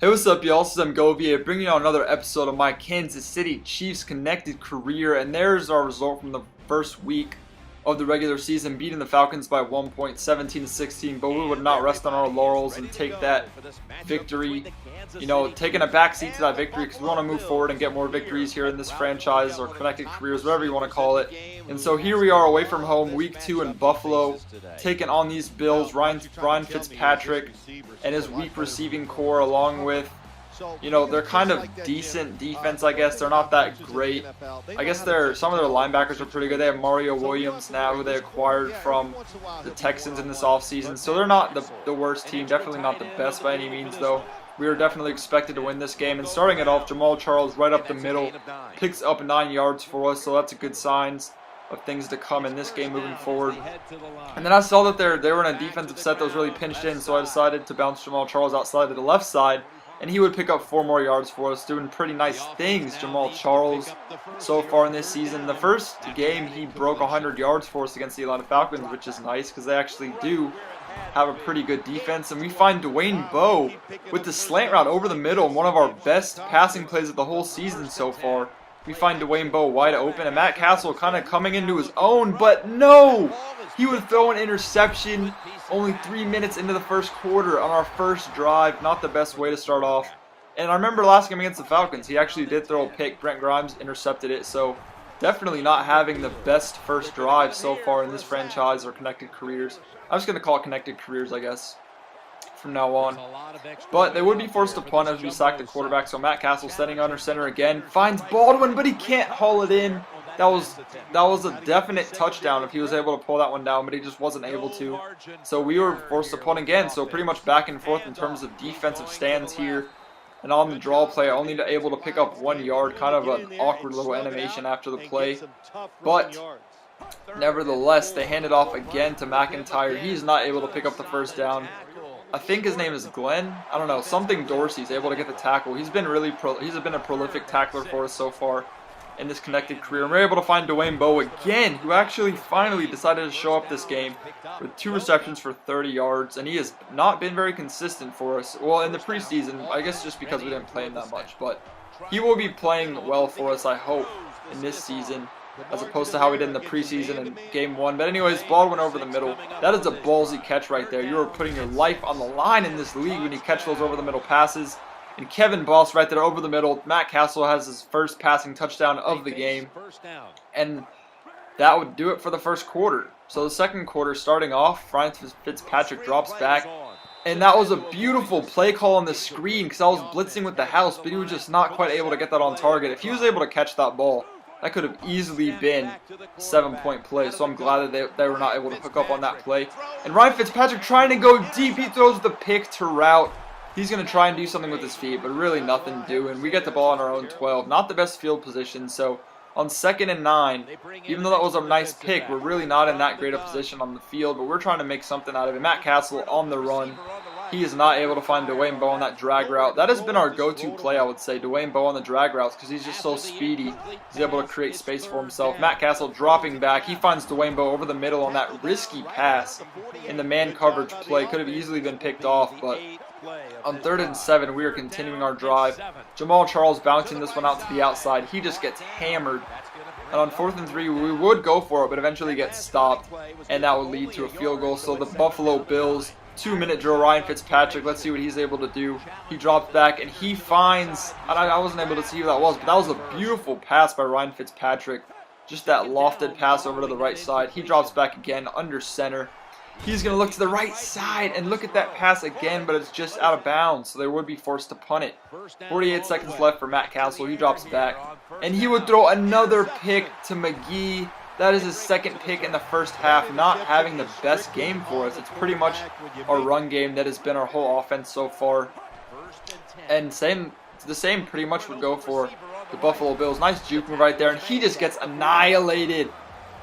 Hey, what's up, y'all? This is Govia bringing you another episode of my Kansas City Chiefs connected career, and there's our result from the first week of the regular season, beating the Falcons by 1 point, 17-16, but we would not rest on our laurels and take that victory, taking a backseat to that victory because we want to move forward and get more victories here in this franchise or connected careers, whatever you want to call it. And so here we are away from home, week 2 in Buffalo, taking on these Bills, Ryan Fitzpatrick and his weak receiving core, along with they're kind of decent defense, I guess. They're not that great. I guess some of their linebackers are pretty good. They have Mario Williams now, who they acquired from the Texans in this offseason. So they're not the worst team. Definitely not the best by any means, though. We are definitely expected to win this game. And starting it off, Jamal Charles right up the middle, picks up 9 yards for us. So that's a good sign of things to come in this game moving forward. And then I saw that they were in a defensive set that was really pinched in, so I decided to bounce Jamal Charles outside to the left side, and he would pick up 4 more yards for us, doing pretty nice things. Jamal Charles so far in this season. The first game he broke 100 yards for us against the Atlanta Falcons, which is nice because they actually do have a pretty good defense. And we find Dwayne Bowe with the slant route over the middle, and one of our best passing plays of the whole season so far. We find Dwayne Bowe wide open, and Matt Castle kind of coming into his own, but no! He would throw an interception only 3 minutes into the first quarter on our first drive. Not the best way to start off. And I remember last game against the Falcons, he actually did throw a pick. Brent Grimes intercepted it, so definitely not having the best first drive so far in this franchise or connected careers. I'm just going to call it connected careers, I guess, from now on. But they would be forced to punt as we sack the quarterback, so Matt Castle setting under center again, finds Baldwin, but he can't haul it in. That was a definite touchdown if he was able to pull that one down, but he just wasn't able to. So we were forced to punt again, so pretty much back and forth in terms of defensive stands here. And on the draw play, only able to pick up 1 yard, kind of an awkward little animation after the play. But nevertheless, they hand it off again to McIntyre. He's not able to pick up the first down. I think his name is Glenn. I don't know, something Dorsey's able to get the tackle. He's been a prolific tackler for us so far in this connected career. And we're able to find Dwayne Bowe again, who actually finally decided to show up this game with 2 receptions for 30 yards, and he has not been very consistent for us. Well, in the preseason, I guess just because we didn't play him that much, but he will be playing well for us, I hope, in this season, as opposed to how we did in the preseason in game 1. But anyways, Baldwin over the middle. That is a ballsy catch right there. You are putting your life on the line in this league when you catch those over the middle passes. And Kevin Boss right there over the middle. Matt Castle has his first passing touchdown of the game. And that would do it for the first quarter. So the second quarter starting off, Ryan Fitzpatrick drops back. And that was a beautiful play call on the screen because I was blitzing with the house, but he was just not quite able to get that on target. If he was able to catch that ball, that could have easily been a 7-point play. So I'm glad that they were not able to hook up on that play. And Ryan Fitzpatrick trying to go deep. He throws the pick to route. He's going to try and do something with his feet, but really nothing doing. We get the ball on our own 12. Not the best field position, so on 2nd and 9, even though that was a nice pick, we're really not in that great a position on the field, but we're trying to make something out of it. Matt Castle on the run. He is not able to find Dwayne Bowe on that drag route. That has been our go-to play, I would say, Dwayne Bowe on the drag routes, because he's just so speedy. He's able to create space for himself. Matt Castle dropping back. He finds Dwayne Bowe over the middle on that risky pass in the man coverage play. Could have easily been picked off, but on 3rd and 7, we are continuing our drive. Jamal Charles bouncing this one out to the outside. He just gets hammered. And on 4th and 3, we would go for it, but eventually gets stopped, and that would lead to a field goal. So the Buffalo Bills, 2-minute drill, Ryan Fitzpatrick, let's see what he's able to do. He drops back, and he finds, I wasn't able to see who that was, but that was a beautiful pass by Ryan Fitzpatrick. Just that lofted pass over to the right side. He drops back again under center. He's going to look to the right side and look at that pass again, but it's just out of bounds, so they would be forced to punt it. 48 seconds left for Matt Castle. He drops back, and he would throw another pick to McGee. That is his 2nd pick in the first half, not having the best game for us. It's pretty much our run game that has been our whole offense so far. And the same pretty much would go for the Buffalo Bills. Nice juke move right there, and he just gets annihilated.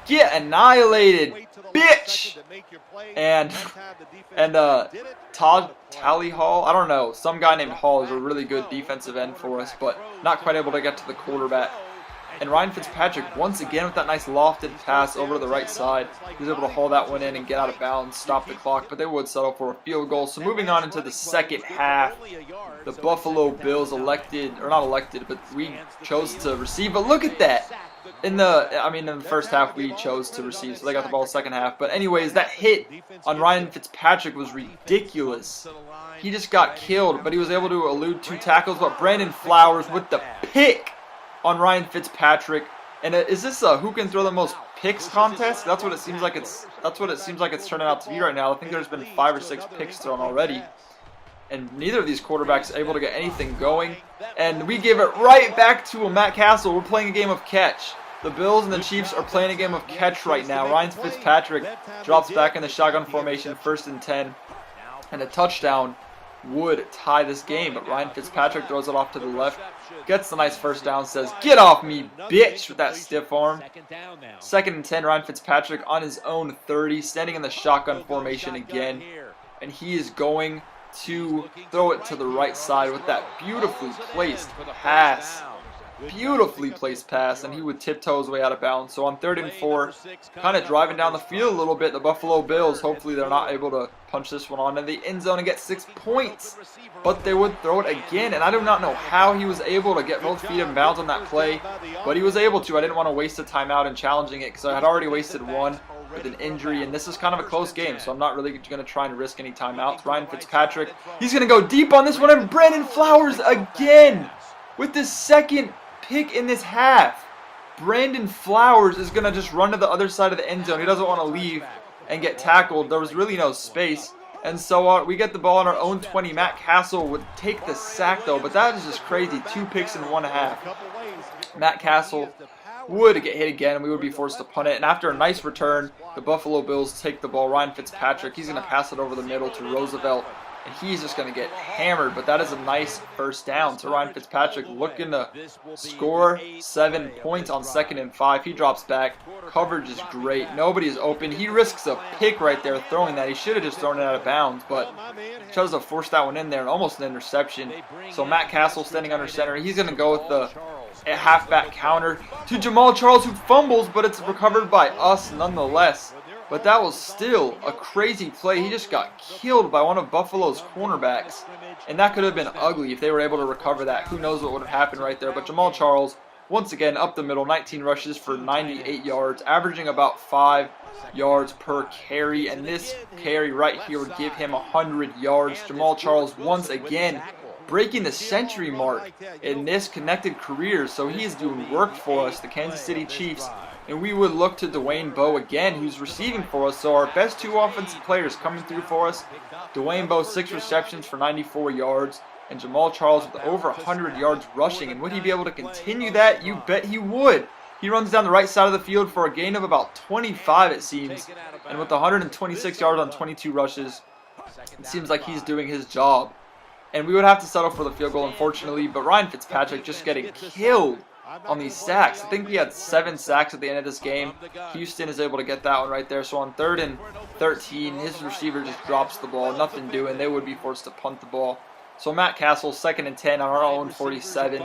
Get annihilated, bitch! And Todd Tally Hall, I don't know, some guy named Hall is a really good defensive end for us, but not quite able to get to the quarterback. And Ryan Fitzpatrick, once again with that nice lofted pass over to the right side, he was able to haul that one in and get out of bounds, stop the clock, but they would settle for a field goal. So moving on into the second half, the Buffalo Bills but we chose to receive. But look at that. In the first half we chose to receive, so they got the ball second half. But anyways, that hit on Ryan Fitzpatrick was ridiculous. He just got killed, but he was able to elude 2 tackles. But Brandon Flowers with the pick on Ryan Fitzpatrick. And is this a who can throw the most picks contest? That's what it seems like it's turning out to be right now. I think there's been 5 or 6 picks thrown already. And neither of these quarterbacks are able to get anything going. And we give it right back to Matt Castle. We're playing a game of catch. The Bills and the Chiefs are playing a game of catch right now. Ryan Fitzpatrick drops back in the shotgun formation, 1st and 10. And a touchdown would tie this game. But Ryan Fitzpatrick throws it off to the left. Gets the nice first down, says, "Get off me, bitch," with that stiff arm. 2nd and 10, Ryan Fitzpatrick on his own 30, standing in the shotgun formation again. And he is going to throw it to the right side with that beautifully placed pass. Beautifully placed pass, and he would tiptoe his way out of bounds. So on 3rd and 4, kind of driving down the field a little bit, the Buffalo Bills, hopefully they're not able to punch this one on in the end zone and get 6 points. But they would throw it again, and I do not know how he was able to get both feet in bounds on that play, but he was able to. I didn't want to waste a timeout in challenging it because I had already wasted one with an injury, and this is kind of a close game, so I'm not really going to try and risk any timeouts. Ryan Fitzpatrick, he's going to go deep on this one, and Brandon Flowers again with the second pick in this half. Brandon Flowers is going to just run to the other side of the end zone. He doesn't want to leave and get tackled. There was really no space. And so we get the ball on our own 20. Matt Castle would take the sack, though, but that is just crazy. 2 picks in 1 half. Matt Castle would get hit again, and we would be forced to punt it. And after a nice return, the Buffalo Bills take the ball. Ryan Fitzpatrick, he's going to pass it over the middle to Roosevelt, and he's just going to get hammered. But that is a nice first down. So Ryan Fitzpatrick looking to score 7 points on 2nd and 5. He drops back. Coverage is great. Nobody is open. He risks a pick right there throwing that. He should have just thrown it out of bounds, but he chose to force that one in there and almost an interception. So Matt Castle standing under center. He's going to go with the halfback counter to Jamal Charles, who fumbles, but it's recovered by us nonetheless. But that was still a crazy play. He just got killed by one of Buffalo's cornerbacks. And that could have been ugly if they were able to recover that. Who knows what would have happened right there. But Jamal Charles, once again, up the middle, 19 rushes for 98 yards, averaging about 5 yards per carry. And this carry right here would give him 100 yards. Jamal Charles, once again, breaking the century mark in this connected career. So he is doing work for us, the Kansas City Chiefs. And we would look to Dwayne Bowe again, who's receiving for us. So our best 2 offensive players coming through for us. Dwayne Bowe, 6 receptions for 94 yards. And Jamal Charles with over 100 yards rushing. And would he be able to continue that? You bet he would. He runs down the right side of the field for a gain of about 25, it seems. And with 126 yards on 22 rushes, it seems like he's doing his job. And we would have to settle for the field goal, unfortunately. But Ryan Fitzpatrick just getting killed on these sacks. I think we had 7 sacks at the end of this game. Houston is able to get that one right there. So on 3rd and 13, his receiver just drops the ball. Nothing doing. They would be forced to punt the ball. So Matt Castle, 2nd and 10 on our own 47.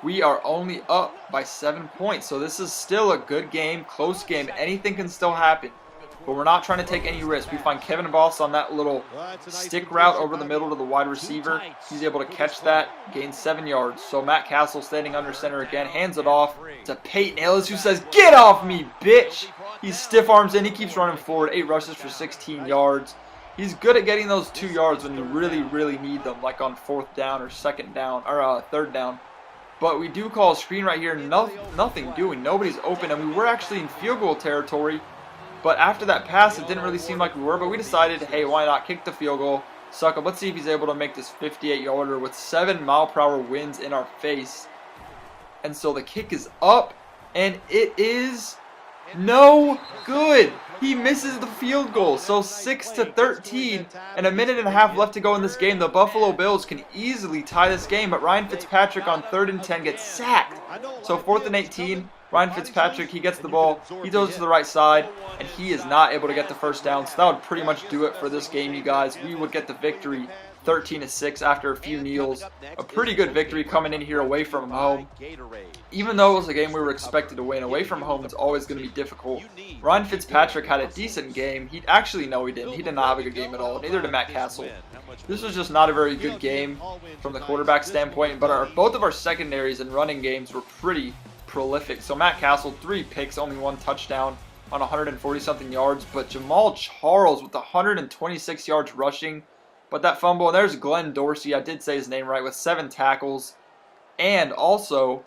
We are only up by 7 points. So this is still a good game, close game. Anything can still happen. But we're not trying to take any risks. We find Kevin Boss on that little stick route over the middle to the wide receiver. He's able to catch that, gain 7 yards. So Matt Castle standing under center again, hands it off to Peyton Ellis, who says, "Get off me, bitch!" He stiff arms in. He keeps running forward. 8 rushes for 16 yards. He's good at getting those 2 yards when you really, really need them, like on 4th down or 2nd down or 3rd down. But we do call a screen right here. Nothing doing. Nobody's open, and we were actually in field goal territory. But after that pass, it didn't really seem like we were. But we decided, hey, why not kick the field goal? Suck up. Let's see if he's able to make this 58-yarder with 7-mile-per-hour winds in our face. And so the kick is up, and it is no good. He misses the field goal. So 6-13, and a minute and a half left to go in this game. The Buffalo Bills can easily tie this game, but Ryan Fitzpatrick on 3rd and 10 gets sacked. So 4th and 18. Ryan Fitzpatrick, he gets the ball, he throws it to the right side, and he is not able to get the first down. So that would pretty much do it for this game, you guys. We would get the victory 13-6 after a few kneels. A pretty good victory coming in here away from home. Even though it was a game we were expected to win, away from home it's always going to be difficult. Ryan Fitzpatrick had a decent game. He didn't. He did not have a good game at all. Neither did Matt Castle. This was just not a very good game from the quarterback standpoint, but both of our secondaries and running games were pretty prolific. So Matt Castle, 3 picks, only 1 touchdown on 140-something yards, but Jamal Charles with 126 yards rushing. But that fumble, and there's Glenn Dorsey, I did say his name right, with 7 tackles. And also,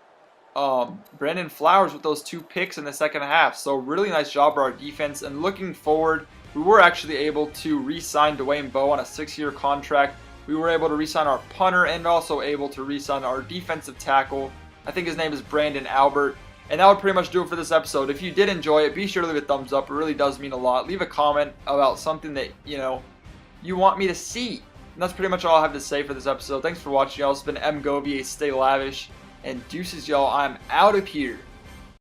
Brandon Flowers with those 2 picks in the second half. So really nice job for our defense. And looking forward, we were actually able to re-sign Dwayne Bowe on a 6-year contract. We were able to re-sign our punter and also able to re-sign our defensive tackle. I think his name is Brandon Albert. And that would pretty much do it for this episode. If you did enjoy it, be sure to leave a thumbs up. It really does mean a lot. Leave a comment about something that, you want me to see. And that's pretty much all I have to say for this episode. Thanks for watching, y'all. It's been M. Govier, stay lavish, and deuces, y'all. I'm out of here.